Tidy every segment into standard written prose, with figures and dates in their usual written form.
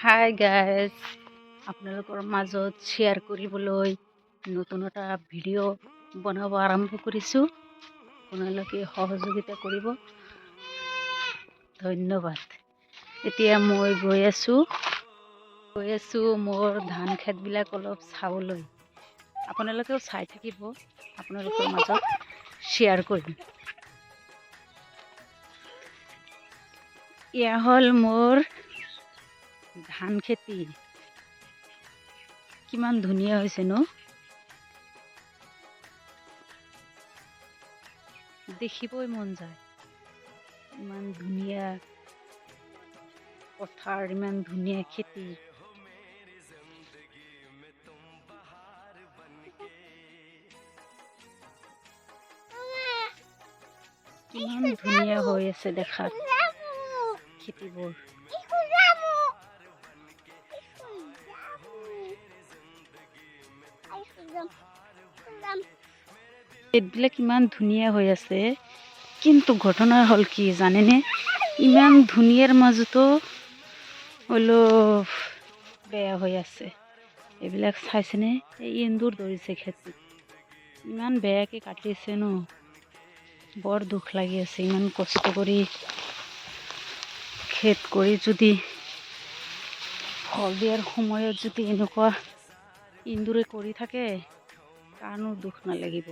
Hi guys, আপোনালোকৰ মাজত share কৰিবলৈ নতুন এটা ভিডিঅ' বনাব আৰম্ভ কৰিছোঁ। আপোনালোকে সহযোগিতা কৰিব, ধন্যবাদ। এতিয়া মই গৈ আছোঁ মোৰ ধান খেতবিলাক অলপ চাবলৈ। আপোনালোকেও চাই থাকিব, আপোনালোকৰ মাজত শ্বেয়াৰ কৰিম। এয়া হ'ল মোৰ ধান খেতি। কিমান ধুনীয়া হৈছে ন, দেখিবই মন যায়। ইমান ধুনীয়া পথাৰ, ইমান ধুনীয়া খেতি। কিমান ধুনীয়া হৈ আছে দেখাত খেতিবোৰ। এইবিলাক ইমান ধুনীয়া হৈ আছে, কিন্তু ঘটনা হ'ল কি জানেনে, ইমান ধুনীয়াৰ মাজতো অলপ বেয়া হৈ আছে। এইবিলাক চাইছেনে, এই এন্দুৰ ধৰিছে খেতিত, ইমান বেয়াকে কাটিছে ন, বৰ দুখ লাগি আছে। ইমান কষ্ট কৰি খেত কৰি যদি ফল দিয়াৰ সময়ত যদি এনেকুৱা এন্দুৰে কৰি থাকে, কাৰনো দুখ নালাগিব।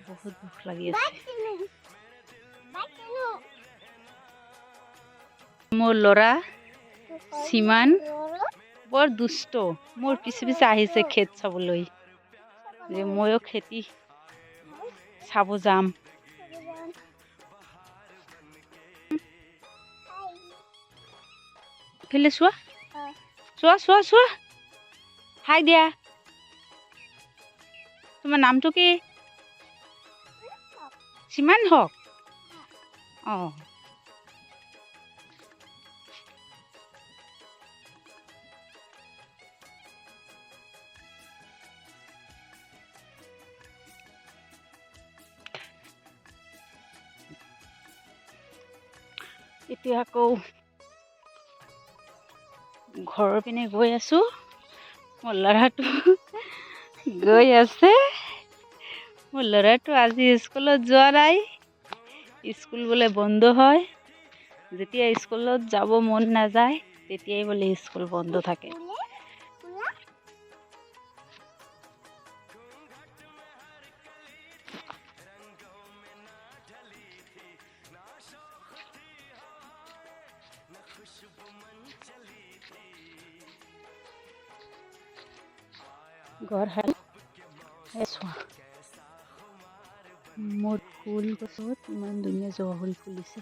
বহুত দুখ লাগি আছে। মোৰ ল'ৰা সিমান বৰ দুষ্ট, মোৰ পিছে পিছে আহিছে খেত চাবলৈ, যে ময়ো খেতি চাব যাম। ফেলে চোৱা চোৱা চোৱা চোৱা, হাই দিয়া। তোমাৰ নামটো কি? সিমান হওক। অঁ, এতিয়া আকৌ ঘৰৰ পিনে গৈ আছো। মোৰ ল'ৰাটো গৈ আছে। মোৰ ল'ৰাটো আজি স্কুলত যোৱা নাই। স্কুল বোলে বন্ধ হয়। যেতিয়া স্কুলত যাব মন নাযায়, তেতিয়াই বোলে স্কুল বন্ধ থাকে। ঘৰ চোৱা, মোৰ ফুল গছত ইমান ধুনীয়া জবা ফুল ফুলিছে।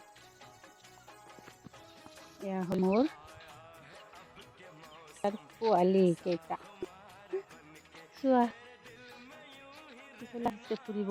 এয়া হ'ল মোৰ পোৱালি কেইটা। চোৱা, ফুৰিব